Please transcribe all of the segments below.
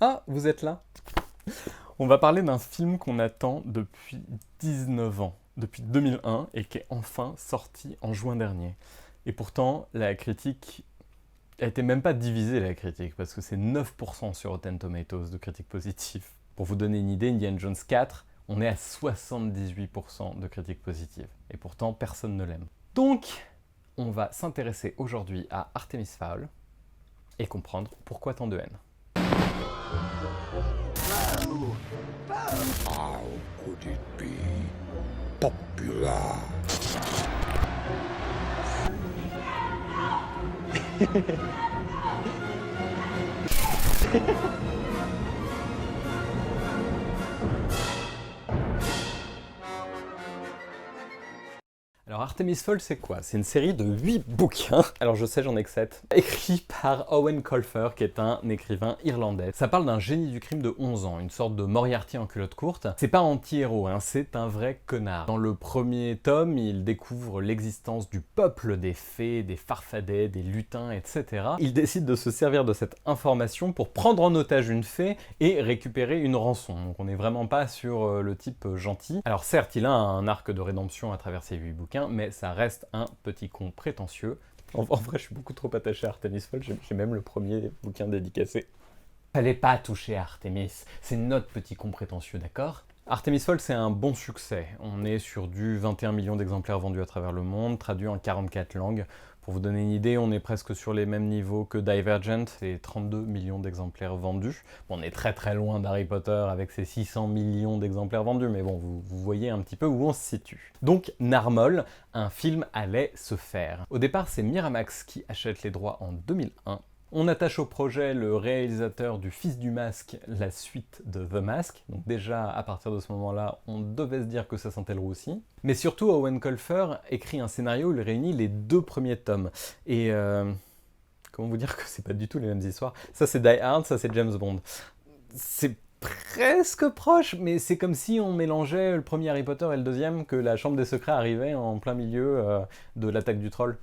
Ah, vous êtes là? On va parler d'un film qu'on attend depuis 19 ans, depuis 2001, et qui est enfin sorti en juin dernier. Et pourtant, la critique a été même pas divisée, la critique, parce que c'est 9% sur Rotten Tomatoes de critiques positives. Pour vous donner une idée, Indiana Jones 4, on est à 78% de critiques positives. Et pourtant, personne ne l'aime. Donc, on va s'intéresser aujourd'hui à Artemis Fowl et comprendre pourquoi tant de haine. How could it be popular? Alors Artemis Fowl, c'est quoi? C'est une série de 8 bouquins. Alors je sais, j'en ai que 7. Écrits par Owen Colfer, qui est un écrivain irlandais. Ça parle d'un génie du crime de 11 ans, une sorte de Moriarty en culotte courte. C'est pas un anti-héros, hein, c'est un vrai connard. Dans le premier tome, il découvre l'existence du peuple des fées, des farfadets, des lutins, etc. Il décide de se servir de cette information pour prendre en otage une fée et récupérer une rançon. Donc on n'est vraiment pas sur le type gentil. Alors certes, il a un arc de rédemption à travers ces 8 bouquins, mais ça reste un petit con prétentieux. En vrai, je suis beaucoup trop attaché à Artemis Fowl, j'ai même le premier bouquin dédicacé. Fallait pas toucher à Artemis, c'est notre petit con prétentieux, d'accord? Artemis Fowl, c'est un bon succès. On est sur du 21 millions d'exemplaires vendus à travers le monde, traduits en 44 langues. Pour vous donner une idée, on est presque sur les mêmes niveaux que Divergent, c'est 32 millions d'exemplaires vendus. Bon, on est très très loin d'Harry Potter avec ses 600 millions d'exemplaires vendus, mais bon, vous voyez un petit peu où on se situe. Donc, Narmol, un film allait se faire. Au départ, c'est Miramax qui achète les droits en 2001. On attache au projet le réalisateur du Fils du Masque, la suite de The Mask. Donc déjà, à partir de ce moment-là, on devait se dire que ça sentait le roux aussi. Mais surtout, Owen Colfer écrit un scénario où il réunit les 2 premiers tomes. Et comment vous dire que c'est pas du tout les mêmes histoires? Ça c'est Die Hard, ça c'est James Bond. C'est presque proche, mais c'est comme si on mélangeait le premier Harry Potter et le deuxième, que la Chambre des Secrets arrivait en plein milieu de l'attaque du troll.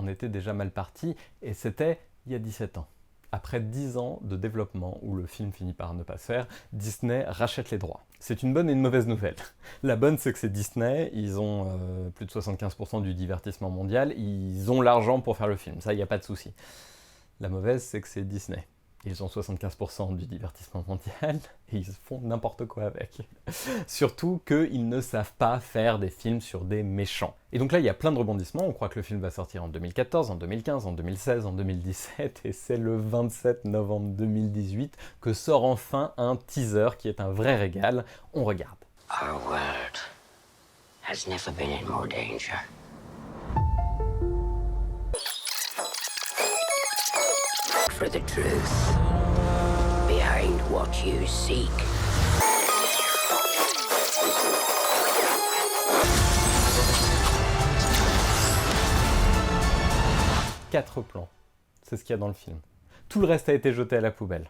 On était déjà mal parti, et c'était il y a 17 ans. Après 10 ans de développement, où le film finit par ne pas se faire, Disney rachète les droits. C'est une bonne et une mauvaise nouvelle. La bonne, c'est que c'est Disney, ils ont plus de 75% du divertissement mondial, ils ont l'argent pour faire le film, ça, il n'y a pas de souci. La mauvaise, c'est que c'est Disney. Ils ont 75% du divertissement mondial et ils font n'importe quoi avec. Surtout qu'ils ne savent pas faire des films sur des méchants. Et donc là, il y a plein de rebondissements. On croit que le film va sortir en 2014, en 2015, en 2016, en 2017. Et c'est le 27 novembre 2018 que sort enfin un teaser qui est un vrai régal. On regarde. Our world has never been in more danger. For the truth behind what you seek. Quatre plans. C'est ce qu'il y a dans le film. Tout le reste a été jeté à la poubelle.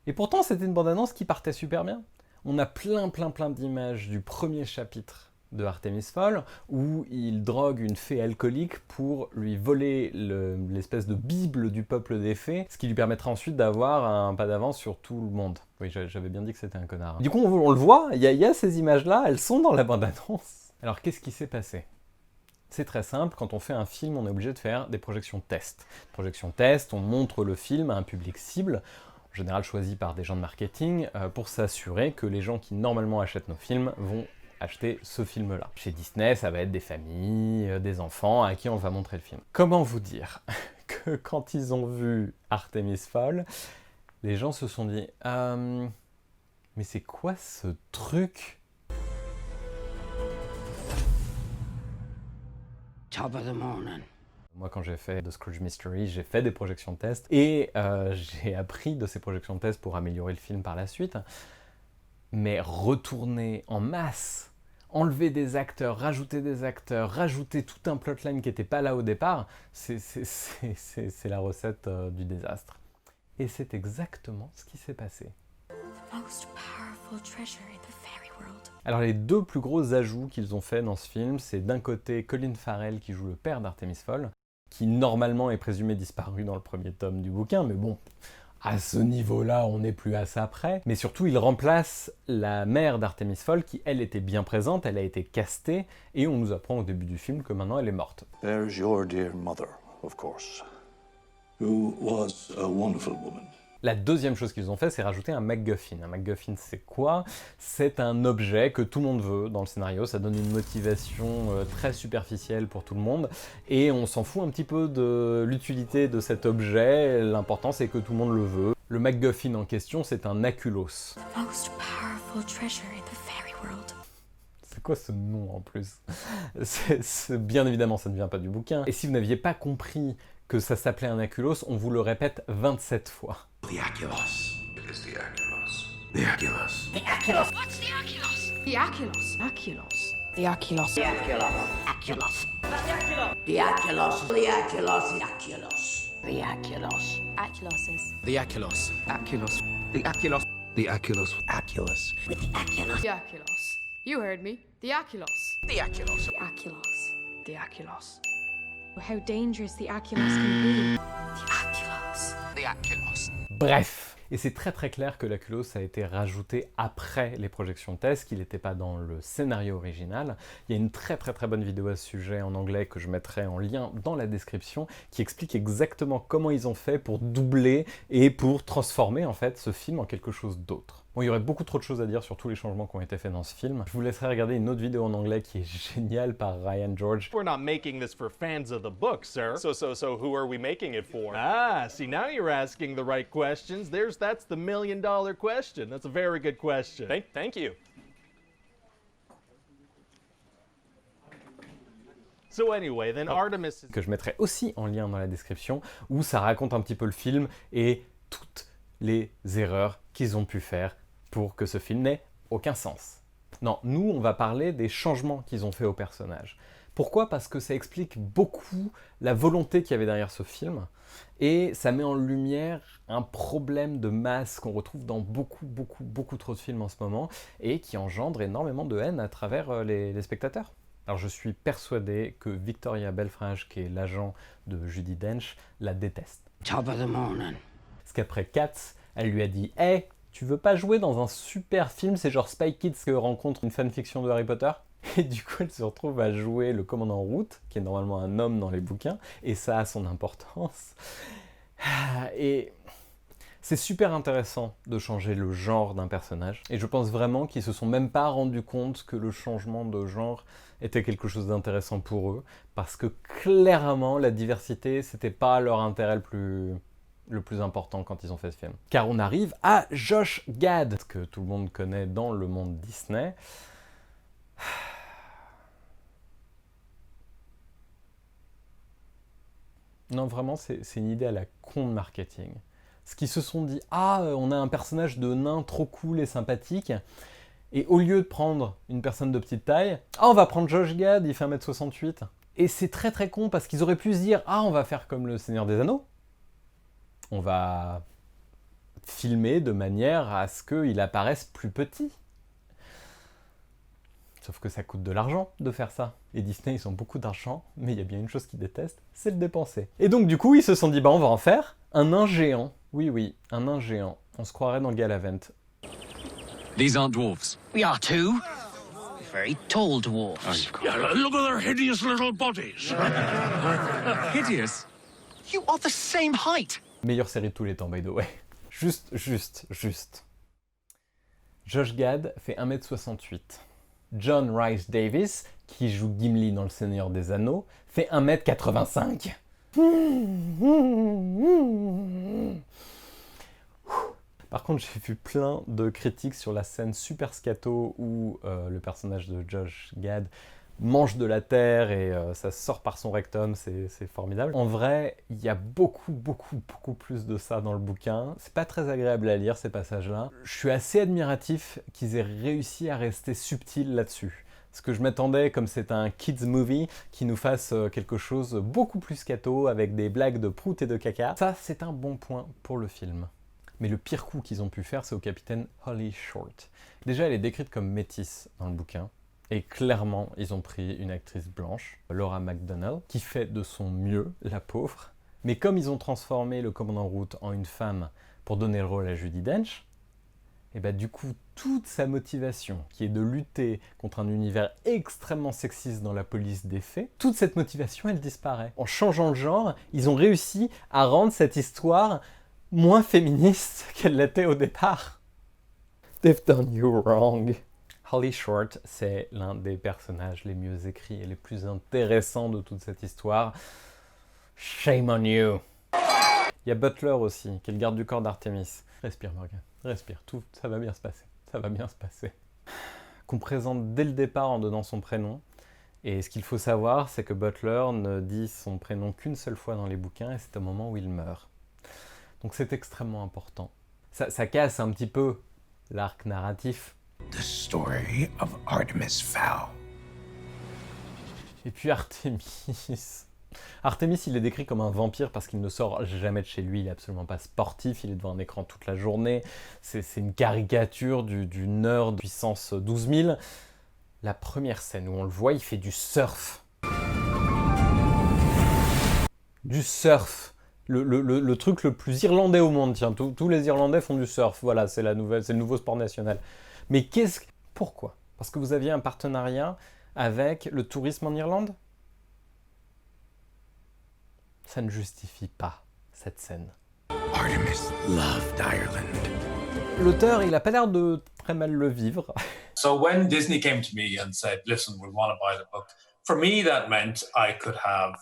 Et pourtant, c'était une bande-annonce qui partait super bien. On a plein d'images du premier chapitre de Artemis Fowl, où il drogue une fée alcoolique pour lui voler l'espèce de bible du peuple des fées, ce qui lui permettra ensuite d'avoir un pas d'avance sur tout le monde. Oui, j'avais bien dit que c'était un connard. Du coup, on le voit, il y a ces images-là, elles sont dans la bande-annonce. Alors, qu'est-ce qui s'est passé ? C'est très simple, quand on fait un film, on est obligé de faire des projections test. Projections test, on montre le film à un public cible, en général choisi par des gens de marketing, pour s'assurer que les gens qui normalement achètent nos films vont acheter ce film-là. Chez Disney, ça va être des familles, des enfants à qui on va montrer le film. Comment vous dire que quand ils ont vu Artemis Fowl, les gens se sont dit « mais c'est quoi ce truc ?» Top of the morning. Moi, quand j'ai fait The Scrooge Mystery, j'ai fait des projections de test et j'ai appris de ces projections de test pour améliorer le film par la suite. Mais retourner en masse, enlever des acteurs, rajouter tout un plotline qui n'était pas là au départ, c'est la recette du désastre. Et c'est exactement ce qui s'est passé. The most powerful treasure in the fairy world. Alors les 2 plus gros ajouts qu'ils ont fait dans ce film, c'est d'un côté Colin Farrell qui joue le père d'Artemis Fowl, qui normalement est présumé disparu dans le premier tome du bouquin, mais bon, à ce niveau-là, on n'est plus à ça près. Mais surtout, il remplace la mère d'Artemis Fowl, qui elle était bien présente, elle a été castée, et on nous apprend au début du film que maintenant elle est morte. There's your dear mother, of course, who was a wonderful woman. La deuxième chose qu'ils ont fait, c'est rajouter un MacGuffin. Un MacGuffin, c'est quoi? C'est un objet que tout le monde veut dans le scénario. Ça donne une motivation très superficielle pour tout le monde. Et on s'en fout un petit peu de l'utilité de cet objet. L'important, c'est que tout le monde le veut. Le MacGuffin en question, c'est un Aculos. The most powerful treasure in the fairy world. C'est quoi ce nom en plus? Bien évidemment, ça ne vient pas du bouquin. Et si vous n'aviez pas compris que ça s'appelait un Aculos, on vous le répète 27 fois. The Aculos. It is the Aculos. The Aculos. The Aculos. What's the Aculos? The Aculos. Aculos. The Aculos. The Aculos. Aculos. The Aculos. The Aculos. The Aculos. The Aculos. Aculoses. The Aculos. Aculos. The Aculos. The Aculos. Aculos. The Aculos. The Aculos. You heard me. The Aculos. The Aculos. The Aculos. The Aculos. How dangerous the Aculos can be. The Aculos. The Aculos. Bref, et c'est très très clair que l'Aculos a été rajouté après les projections test, qu'il n'était pas dans le scénario original. Il y a une très très très bonne vidéo à ce sujet en anglais que je mettrai en lien dans la description, qui explique exactement comment ils ont fait pour doubler et pour transformer en fait ce film en quelque chose d'autre. Bon, il y aurait beaucoup trop de choses à dire sur tous les changements qui ont été faits dans ce film. Je vous laisserai regarder une autre vidéo en anglais qui est géniale par Ryan George. We're not making this for fans of the book, sir. So who are we making it for? Ah, see, now you're asking the right questions. That's the $1 million question. That's a very good question. Thank you. So anyway, then Artemis... Que je mettrai aussi en lien dans la description, où ça raconte un petit peu le film et toutes les erreurs qu'ils ont pu faire pour que ce film n'ait aucun sens. Non, nous, on va parler des changements qu'ils ont fait au personnage. Pourquoi? Parce que ça explique beaucoup la volonté qu'il y avait derrière ce film, et ça met en lumière un problème de masse qu'on retrouve dans beaucoup trop de films en ce moment, et qui engendre énormément de haine à travers les spectateurs. Alors je suis persuadé que Victoria Belfrage, qui est l'agent de Judi Dench, la déteste. Top of the morning. Parce qu'après Cats, elle lui a dit « Hey, tu veux pas jouer dans un super film, c'est genre Spy Kids qui rencontre une fanfiction de Harry Potter ?» Et du coup, elle se retrouve à jouer le commandant Root, qui est normalement un homme dans les bouquins, et ça a son importance. Et c'est super intéressant de changer le genre d'un personnage, et je pense vraiment qu'ils se sont même pas rendus compte que le changement de genre était quelque chose d'intéressant pour eux, parce que clairement, la diversité, c'était pas leur intérêt le plus important quand ils ont fait ce film. Car on arrive à Josh Gad, que tout le monde connaît dans le monde Disney. Non, vraiment, c'est une idée à la con de marketing. Ce qu'ils se sont dit, on a un personnage de nain trop cool et sympathique, et au lieu de prendre une personne de petite taille, on va prendre Josh Gad, il fait 1m68. Et c'est très très con, parce qu'ils auraient pu se dire, on va faire comme le Seigneur des Anneaux. On va filmer de manière à ce qu'il apparaisse plus petit. Sauf que ça coûte de l'argent de faire ça. Et Disney, ils ont beaucoup d'argent, mais il y a bien une chose qu'ils détestent, c'est le dépenser. Et donc du coup, ils se sont dit, on va en faire un nain géant. Oui, un nain géant. On se croirait dans Galavant. These aren't dwarves. We are two. Very tall dwarfs. Yeah, look at their hideous little bodies. Hideous. You are the same height. Meilleure série de tous les temps, by the way. Juste. Josh Gad fait 1m68. John Rhys Davies, qui joue Gimli dans Le Seigneur des Anneaux, fait 1m85. Par contre, j'ai vu plein de critiques sur la scène super scato où le personnage de Josh Gad mange de la terre et ça sort par son rectum, c'est formidable. En vrai, il y a beaucoup plus de ça dans le bouquin. C'est pas très agréable à lire ces passages-là. Je suis assez admiratif qu'ils aient réussi à rester subtils là-dessus. Parce que je m'attendais, comme c'est un kids movie, qu'ils nous fassent quelque chose beaucoup plus scato, avec des blagues de prout et de caca. Ça, c'est un bon point pour le film. Mais le pire coup qu'ils ont pu faire, c'est au capitaine Holly Short. Déjà, elle est décrite comme métisse dans le bouquin. Et clairement, ils ont pris une actrice blanche, Laura McDonnell, qui fait de son mieux, la pauvre. Mais comme ils ont transformé le commandant Root en une femme pour donner le rôle à Judi Dench, et bah du coup, toute sa motivation, qui est de lutter contre un univers extrêmement sexiste dans la police des faits, toute cette motivation, elle disparaît. En changeant le genre, ils ont réussi à rendre cette histoire moins féministe qu'elle l'était au départ. They've done you wrong. Holly Short, c'est l'un des personnages les mieux écrits et les plus intéressants de toute cette histoire. Shame on you. Il y a Butler aussi, qui est le garde du corps d'Artemis. Respire, Morgan, respire, tout, ça va bien se passer, ça va bien se passer. Qu'on présente dès le départ en donnant son prénom. Et ce qu'il faut savoir, c'est que Butler ne dit son prénom qu'une seule fois dans les bouquins, et c'est au moment où il meurt. Donc c'est extrêmement important. Ça casse un petit peu l'arc narratif. The story of Artemis Fowl. Et puis Artemis. Artemis, il est décrit comme un vampire parce qu'il ne sort jamais de chez lui, il est absolument pas sportif, il est devant un écran toute la journée. C'est une caricature du nerd puissance 12 000. La première scène où on le voit, il fait du surf. Du surf. Le truc le plus irlandais au monde, tiens, tous les Irlandais font du surf, voilà, c'est le nouveau sport national. Mais pourquoi? Parce que vous aviez un partenariat avec le tourisme en Irlande? Ça ne justifie pas cette scène. Artemis loved Ireland. L'auteur, il a pas l'air de très mal le vivre. So when Disney came to me and said, listen, we want to buy the book, for me that meant I could have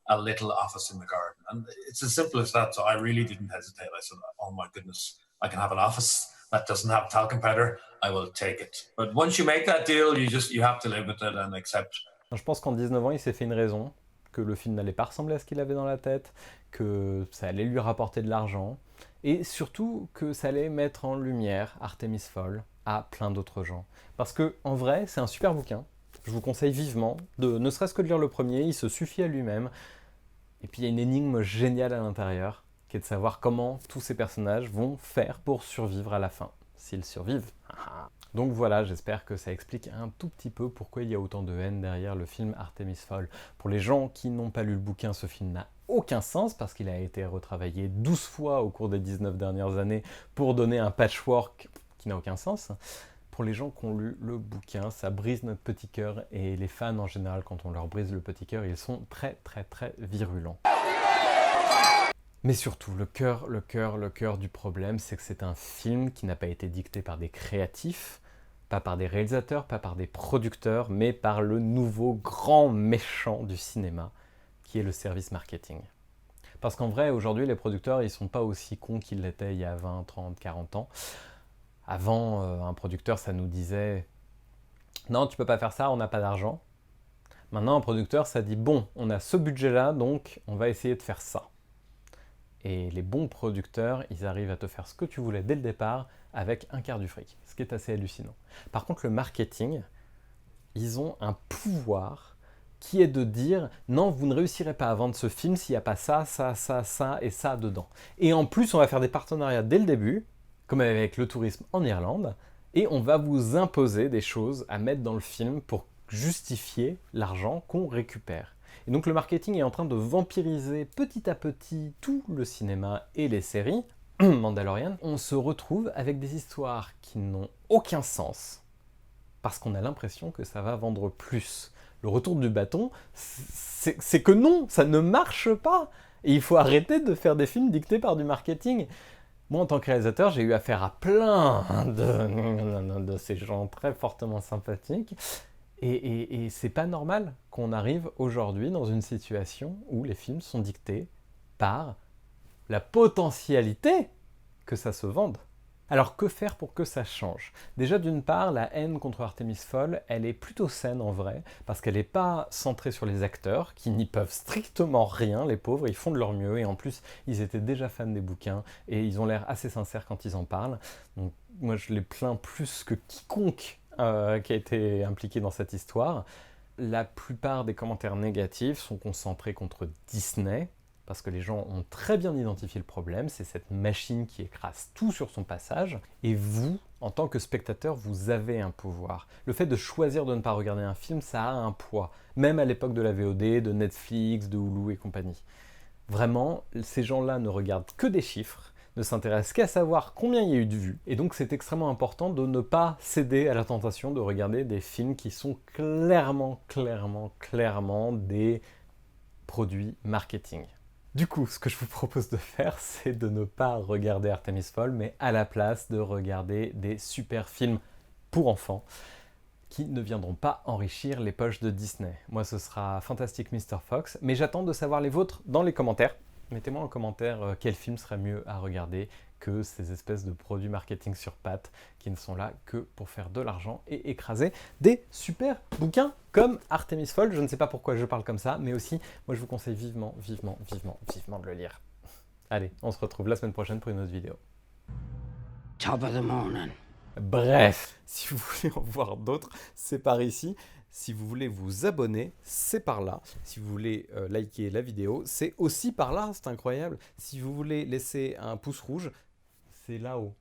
a little office in the garden. And it's as simple as that, so I really didn't hesitate. I said, oh my goodness, I can have an office that doesn't have talcum powder, I will take it. But once you make that deal, you have to live with it and accept. Je pense qu'en 19 ans, il s'est fait une raison, que le film n'allait pas ressembler à ce qu'il avait dans la tête, que ça allait lui rapporter de l'argent, et surtout que ça allait mettre en lumière Artemis Fowl à plein d'autres gens. Parce que, en vrai, c'est un super bouquin. Je vous conseille vivement, ne serait-ce que de lire le premier, il se suffit à lui-même. Et puis il y a une énigme géniale à l'intérieur, qui est de savoir comment tous ces personnages vont faire pour survivre à la fin, s'ils survivent. Donc voilà, j'espère que ça explique un tout petit peu pourquoi il y a autant de haine derrière le film Artemis Fowl. Pour les gens qui n'ont pas lu le bouquin, ce film n'a aucun sens, parce qu'il a été retravaillé 12 fois au cours des 19 dernières années pour donner un patchwork qui n'a aucun sens. Pour les gens qui ont lu le bouquin, ça brise notre petit cœur, et les fans en général, quand on leur brise le petit cœur, ils sont très très très virulents. Mais surtout, le cœur du problème, c'est que c'est un film qui n'a pas été dicté par des créatifs, pas par des réalisateurs, pas par des producteurs, mais par le nouveau grand méchant du cinéma, qui est le service marketing. Parce qu'en vrai, aujourd'hui, les producteurs, ils sont pas aussi cons qu'ils l'étaient il y a 20, 30, 40 ans. Avant, un producteur, ça nous disait « Non, tu peux pas faire ça, on n'a pas d'argent ». Maintenant, un producteur, ça dit « Bon, on a ce budget-là, donc on va essayer de faire ça ». Et les bons producteurs, ils arrivent à te faire ce que tu voulais dès le départ avec un quart du fric, ce qui est assez hallucinant. Par contre, le marketing, ils ont un pouvoir qui est de dire « Non, vous ne réussirez pas à vendre ce film s'il n'y a pas ça, ça, ça, ça et ça dedans. » Et en plus, on va faire des partenariats dès le début, comme avec le tourisme en Irlande, et on va vous imposer des choses à mettre dans le film pour justifier l'argent qu'on récupère. Et donc le marketing est en train de vampiriser petit à petit tout le cinéma et les séries. Mandalorian, on se retrouve avec des histoires qui n'ont aucun sens, parce qu'on a l'impression que ça va vendre plus. Le retour du bâton, c'est que non, ça ne marche pas. Et il faut arrêter de faire des films dictés par du marketing. Moi, en tant que réalisateur, j'ai eu affaire à plein de ces gens très fortement sympathiques. Et c'est pas normal qu'on arrive aujourd'hui dans une situation où les films sont dictés par la potentialité que ça se vende. Alors que faire pour que ça change? Déjà, d'une part, la haine contre Artemis Fowl, elle est plutôt saine en vrai, parce qu'elle n'est pas centrée sur les acteurs, qui n'y peuvent strictement rien, les pauvres, ils font de leur mieux, et en plus, ils étaient déjà fans des bouquins, et ils ont l'air assez sincères quand ils en parlent. Donc moi, je les plains plus que quiconque qui a été impliqué dans cette histoire. La plupart des commentaires négatifs sont concentrés contre Disney, parce que les gens ont très bien identifié le problème, c'est cette machine qui écrase tout sur son passage, et vous, en tant que spectateur, vous avez un pouvoir. Le fait de choisir de ne pas regarder un film, ça a un poids, même à l'époque de la VOD, de Netflix, de Hulu et compagnie. Vraiment, ces gens-là ne regardent que des chiffres, ne s'intéressent qu'à savoir combien il y a eu de vues, et donc c'est extrêmement important de ne pas céder à la tentation de regarder des films qui sont clairement des produits marketing. Du coup, ce que je vous propose de faire, c'est de ne pas regarder Artemis Fowl, mais à la place de regarder des super films pour enfants qui ne viendront pas enrichir les poches de Disney. Moi, ce sera Fantastic Mr. Fox, mais j'attends de savoir les vôtres dans les commentaires. Mettez-moi en commentaire quel film serait mieux à regarder que ces espèces de produits marketing sur pattes qui ne sont là que pour faire de l'argent et écraser des super bouquins comme Artemis Fowl. Je ne sais pas pourquoi je parle comme ça, mais aussi, moi je vous conseille vivement de le lire. Allez, on se retrouve la semaine prochaine pour une autre vidéo. Top of the morning. Bref, si vous voulez en voir d'autres, c'est par ici. Si vous voulez vous abonner, c'est par là. Si vous voulez liker la vidéo, c'est aussi par là, c'est incroyable. Si vous voulez laisser un pouce rouge, c'est là-haut.